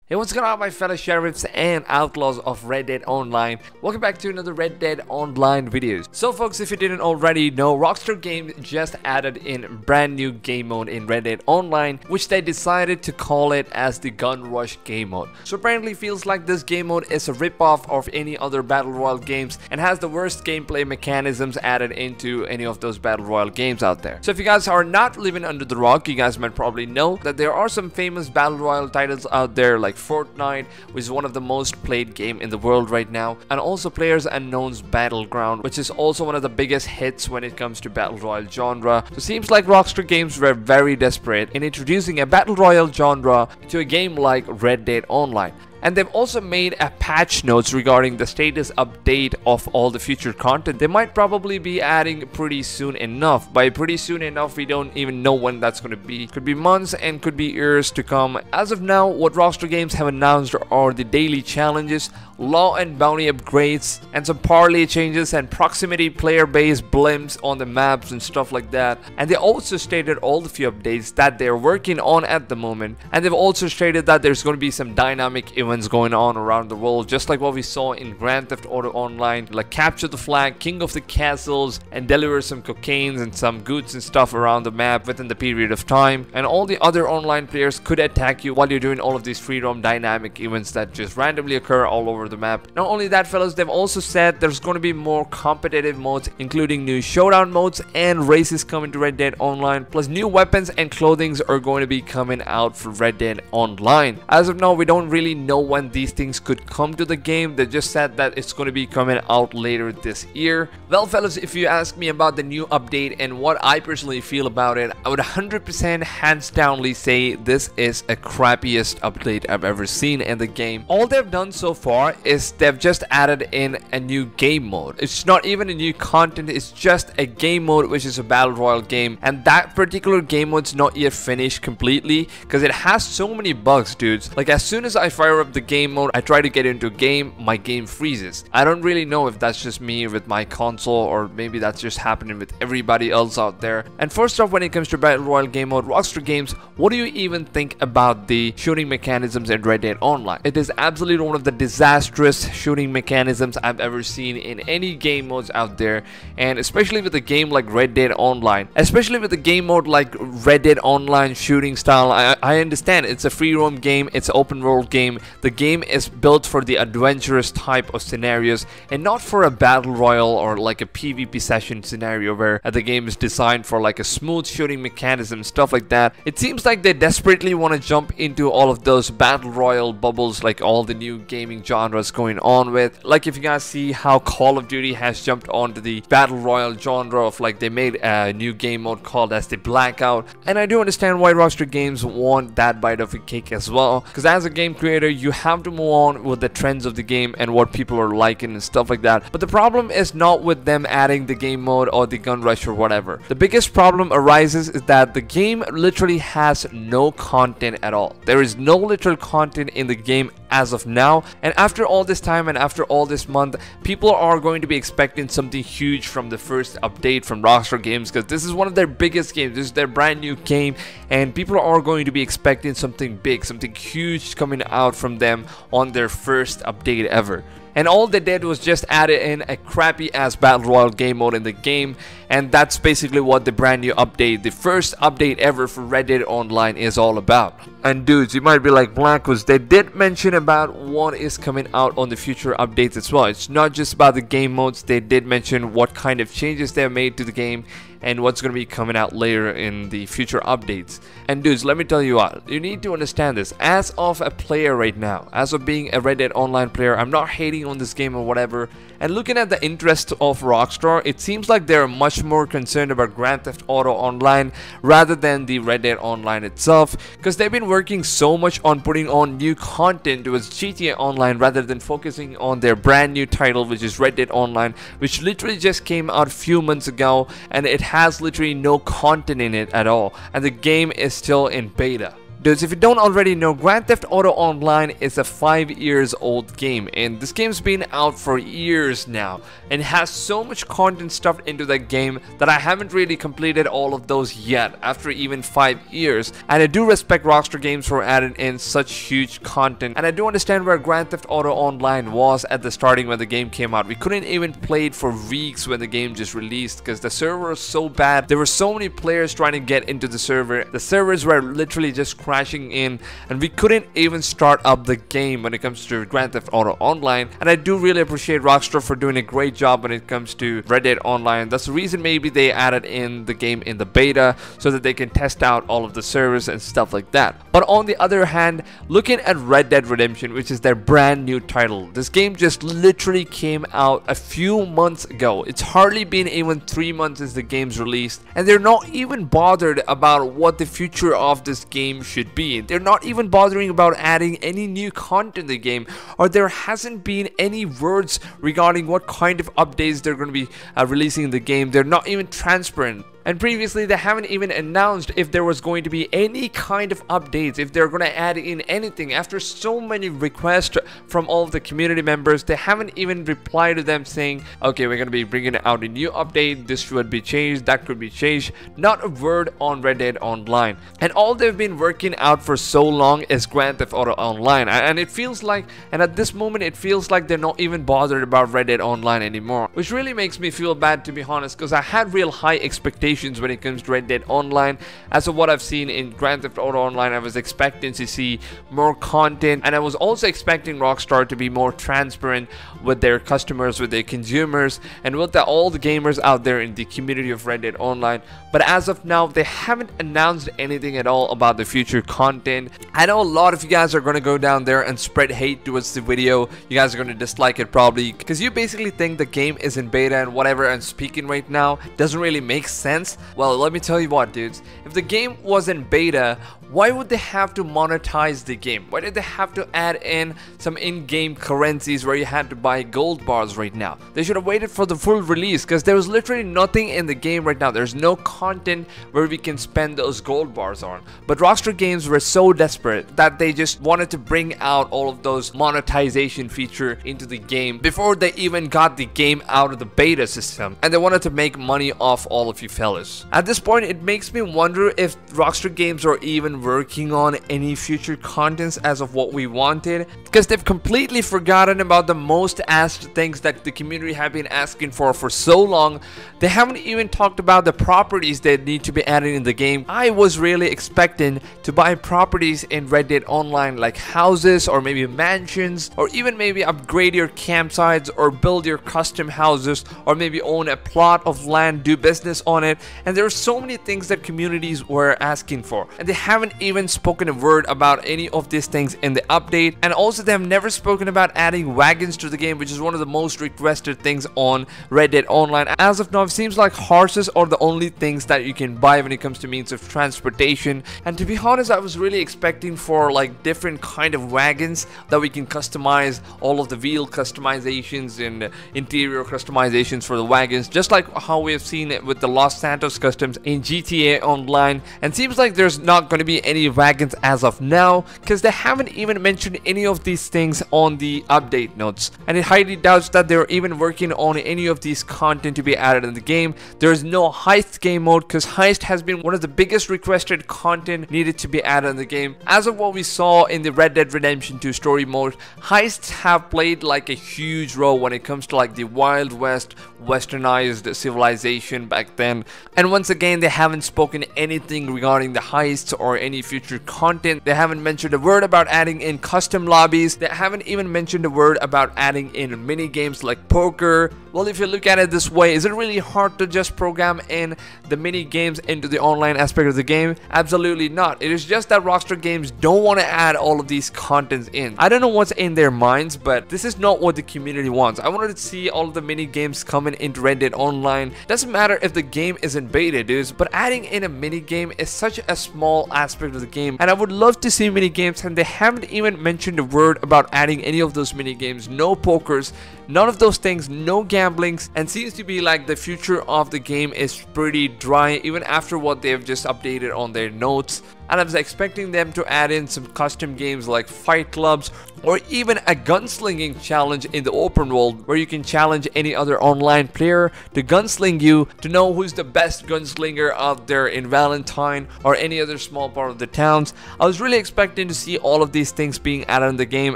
Hey, what's going on, my fellow sheriffs and outlaws of Red Dead Online? Welcome back to another Red Dead Online videos. So folks, if you didn't already know, Rockstar Games just added in brand new game mode in Red Dead Online, which they decided to call it as the Gun Rush game mode. So apparently feels like this game mode is a ripoff of any other Battle Royale games and has the worst gameplay mechanisms added into any of those Battle Royale games out there. So if you guys are not living under the rock, you guys might probably know that there are some famous Battle Royale titles out there like Fortnite, which is one of the most played game in the world right now, and also PlayerUnknown's Battleground, which is also one of the biggest hits when it comes to Battle Royale genre. So it seems like Rockstar Games were very desperate in introducing a Battle Royale genre to a game like Red Dead Online. And they've also made a patch notes regarding the status update of all the future content they might probably be adding pretty soon enough. By pretty soon enough, we don't even know when that's going to be. Could be months and could be years to come. As of now, what Rockstar Games have announced are the daily challenges, law and bounty upgrades, and some parlay changes and proximity player base blimps on the maps and stuff like that. And they also stated all the few updates that they're working on at the moment. And they've also stated that there's going to be some dynamic events going on around the world, just like what we saw in Grand Theft Auto Online, like capture the flag, king of the castles, and deliver some cocaine and some goods and stuff around the map within the period of time. And all the other online players could attack you while you're doing all of these free roam dynamic events that just randomly occur all over the map. Not only that, fellas, they've also said there's going to be more competitive modes, including new showdown modes and races coming to Red Dead Online, plus new weapons and clothing are going to be coming out for Red Dead Online. As of now, we don't really know when these things could come to the game. They just said that it's going to be coming out later this year. Well, fellas, if you ask me about the new update and what I personally feel about it, I would 100% hands downly say this is a crappiest update I've ever seen in the game. All they've done so far is they've just added in a new game mode. It's not even a new content, it's just a game mode, which is a battle royale game, and that particular game mode's not yet finished completely because it has so many bugs, dudes. Like, as soon as I fire up the game mode, I try to get into a game, my game freezes. I don't really know if that's just me with my console or maybe that's just happening with everybody else out there. And first off, when it comes to Battle Royale game mode, Rockstar Games, what do you even think about the shooting mechanisms in Red Dead Online? It is absolutely one of the disastrous shooting mechanisms I've ever seen in any game modes out there, and especially with a game like Red Dead Online, especially with a game mode like Red Dead Online shooting style. I understand it's a free roam game, it's an open world game. The game is built for the adventurous type of scenarios and not for a battle royale or like a PvP session scenario where the game is designed for like a smooth shooting mechanism, stuff like that. It seems like they desperately want to jump into all of those battle royale bubbles like all the new gaming genres going on with. Like, if you guys see how Call of Duty has jumped onto the battle royale genre of, like, they made a new game mode called as the Blackout, and I do understand why Rockstar Games want that bite of a cake as well, because as a game creator you have to move on with the trends of the game and what people are liking and stuff like that. But the problem is not with them adding the game mode or the gun rush or whatever. The biggest problem arises is that the game literally has no content at all. There is no literal content in the game as of now, and after all this time and after all this month, people are going to be expecting something huge from the first update from Rockstar Games, because this is one of their biggest games. This is their brand new game, and people are going to be expecting something big, something huge coming out from them on their first update ever. And all they did was just add in a crappy ass battle royale game mode in the game, and that's basically what the brand new update, the first update ever for Red Dead Online, is all about. And dudes, you might be like, Blackos, they did mention about what is coming out on the future updates as well. It's not just about the game modes, they did mention what kind of changes they have made to the game and what's going to be coming out later in the future updates. And dudes, let me tell you what, you need to understand this. As of a player right now, as of being a Red Dead Online player, I'm not hating on this game or whatever, and looking at the interest of Rockstar, it seems like they're much more concerned about Grand Theft Auto Online rather than the Red Dead Online itself, because they've been working so much on putting on new content towards GTA Online rather than focusing on their brand new title, which is Red Dead Online, which literally just came out a few months ago, and it has literally no content in it at all, and the game is still in beta. Dudes, if you don't already know, Grand Theft Auto Online is a 5 years old game, and this game's been out for years now and has so much content stuffed into that game that I haven't really completed all of those yet after even 5 years. And I do respect Rockstar Games for adding in such huge content, and I do understand where Grand Theft Auto Online was at the starting when the game came out. We couldn't even play it for weeks when the game just released because the server was so bad. There were so many players trying to get into the server. The servers were literally just crashing in, and we couldn't even start up the game when it comes to Grand Theft Auto Online. And I do really appreciate Rockstar for doing a great job when it comes to Red Dead Online. That's the reason maybe they added in the game in the beta so that they can test out all of the servers and stuff like that. But on the other hand, looking at Red Dead Redemption, which is their brand new title, this game just literally came out a few months ago. It's hardly been even 3 months since the game's released, and they're not even bothered about what the future of this game should be. They're not even bothering about adding any new content in the game, or there hasn't been any words regarding what kind of updates they're going to be releasing in the game. They're not even transparent. And previously, they haven't even announced if there was going to be any kind of updates, if they're going to add in anything. After so many requests from all of the community members, they haven't even replied to them saying, okay, we're going to be bringing out a new update, this should be changed, that could be changed. Not a word on Red Dead Online. And all they've been working out for so long is Grand Theft Auto Online. And it feels like, and at this moment, it feels like they're not even bothered about Red Dead Online anymore. Which really makes me feel bad, to be honest, because I had real high expectations when it comes to Red Dead Online. As of what I've seen in Grand Theft Auto Online, I was expecting to see more content, and I was also expecting Rockstar to be more transparent with their customers, with their consumers, and with all the gamers out there in the community of Red Dead Online. But as of now, they haven't announced anything at all about the future content. I know a lot of you guys are going to go down there and spread hate towards the video. You guys are going to dislike it probably because you basically think the game is in beta and whatever I'm speaking right now doesn't really make sense. Well, let me tell you what, dudes. If the game was in beta, why would they have to monetize the game? Why did they have to add in some in-game currencies where you had to buy gold bars right now? They should have waited for the full release because there was literally nothing in the game right now. There's no content where we can spend those gold bars on. But Rockstar Games were so desperate that they just wanted to bring out all of those monetization feature into the game before they even got the game out of the beta system. And they wanted to make money off all of you fellas. At this point, it makes me wonder if Rockstar Games are even working on any future contents as of what we wanted, because they've completely forgotten about the most asked things that the community have been asking for so long. They haven't even talked about the properties that need to be added in the game. I was really expecting to buy properties in Red Dead Online like houses or maybe mansions, or even maybe upgrade your campsites or build your custom houses, or maybe own a plot of land, do business on it. And there are so many things that communities were asking for, and they haven't even spoken a word about any of these things in the update. And also, they have never spoken about adding wagons to the game, which is one of the most requested things on Red Dead Online. As of now, it seems like horses are the only things that you can buy when it comes to means of transportation. And to be honest, I was really expecting for like different kind of wagons that we can customize, all of the wheel customizations and interior customizations for the wagons, just like how we have seen it with the Los Santos customs in GTA Online. And seems like there's not going to be any wagons as of now because they haven't even mentioned any of these things on the update notes, and it highly doubts that they're even working on any of these content to be added in the game. There is no heist game mode because heist has been one of the biggest requested content needed to be added in the game. As of what we saw in the Red Dead Redemption 2 story mode, heists have played like a huge role when it comes to like the Wild West westernized civilization back then. And once again, they haven't spoken anything regarding the heists or any future content. They haven't mentioned a word about adding in custom lobbies. They haven't even mentioned a word about adding in mini games like poker. Well, if you look at it this way, is it really hard to just program in the mini games into the online aspect of the game? Absolutely not. It is just that Rockstar Games don't want to add all of these contents in. I don't know what's in their minds, but this is not what the community wants. I wanted to see all of the mini games coming into Red Dead Online. Doesn't matter if the game isn't beta, dudes, but adding in a mini game is such a small aspect of the game, and I would love to see mini games, and they haven't even mentioned a word about adding any of those mini games. No pokers, none of those things, no gamblings, and seems to be like the future of the game is pretty dry even after what they've just updated on their notes. and I was expecting them to add in some custom games like fight clubs or even a gunslinging challenge in the open world where you can challenge any other online player to gunsling you to know who's the best gunslinger out there in Valentine or any other small part of the towns. I was really expecting to see all of these things being added in the game,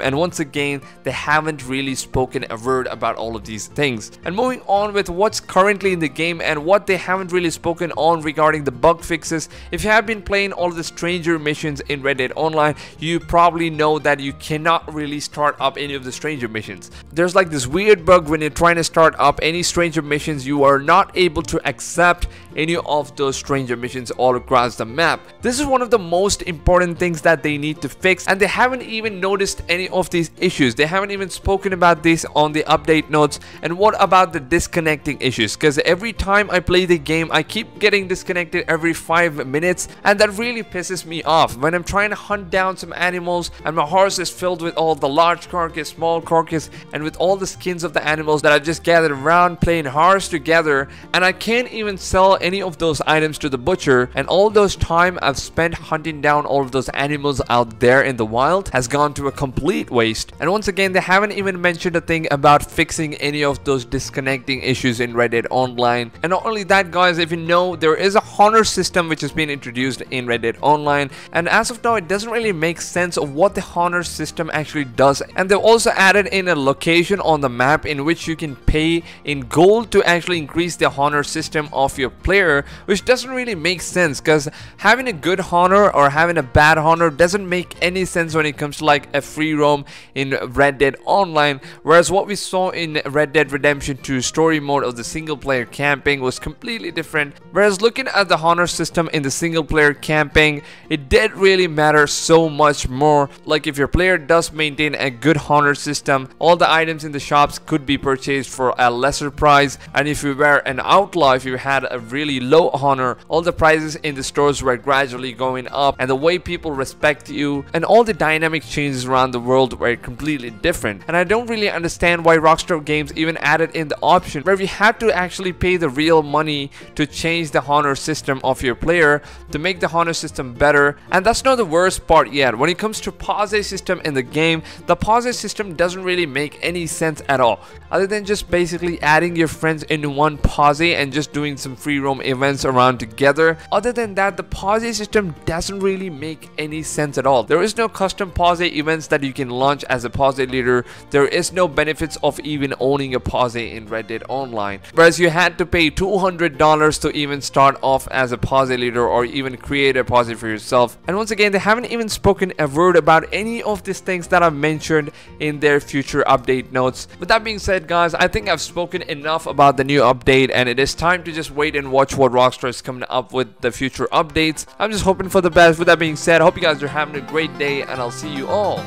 and once again they haven't really spoken a word about all of these things. And moving on with what's currently in the game and what they haven't really spoken on regarding the bug fixes. If you have been playing all of the stranger missions in Red Dead Online, you probably know that you cannot really start up any of the stranger missions. There's like this weird bug when you're trying to start up any stranger missions, you are not able to accept any of those stranger missions all across the map. This is one of the most important things that they need to fix, and they haven't even noticed any of these issues. They haven't even spoken about this on the update notes. And what about the disconnecting issues? Because every time I play the game I keep getting disconnected every 5 minutes, and that really pisses me off. When I'm trying to hunt down some animals and my horse is filled with all the large carcass, small carcass, and with all the skins of the animals that I've just gathered around playing horse together, and I can't even sell any of those items to the butcher, and all those time I've spent hunting down all of those animals out there in the wild has gone to a complete waste. And once again, they haven't even mentioned a thing about fixing any of those disconnecting issues in Red Dead Online. And not only that, guys, if you know, there is a honor system which has been introduced in Red Dead Online, and as of now it doesn't really make sense of what the honor system actually does. And they've also added in a location on the map in which you can pay in gold to actually increase the honor system of your player, which doesn't really make sense, because having a good honor or having a bad honor doesn't make any sense when it comes to like a free roam in Red Dead Online. Whereas what we saw in Red Dead Redemption 2 story mode of the single player camping was completely different. Whereas looking at the honor system in the single player camping, it did really matter so much more. Like if your player does maintain a good honor system, all the items in the shops could be purchased for a lesser price, and if you were an outlaw, if you had a really low honor, all the prices in the stores were gradually going up, and the way people respect you and all the dynamic changes around the world were completely different. And I don't really understand why Rockstar Games even added in the option where you had to actually pay the real money to change the honor system of your player to make the honor system better. And that's not the worst part yet. When it comes to pause system in the game, the pause system doesn't really make any sense at all, other than just basically adding your friends in one pause and just doing some free roam events around together. Other than that, the pause system doesn't really make any sense at all. There is no custom pause events that you can launch as a pause leader. There is no benefits of even owning a pause in Red Dead Online, whereas you had to pay $200 to even start off as a pause leader or even create a pause for yourself. And once again, they haven't even spoken a word about any of these things that I've mentioned in their future update notes. With that being said, guys, I think I've spoken enough about the new update, and it is time to just wait and watch what Rockstar is coming up with the future updates. I'm just hoping for the best. With that being said, I hope you guys are having a great day, and I'll see you all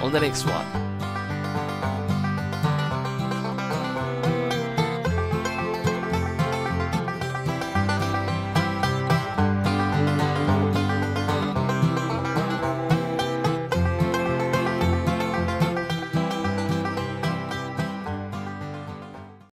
on the next one.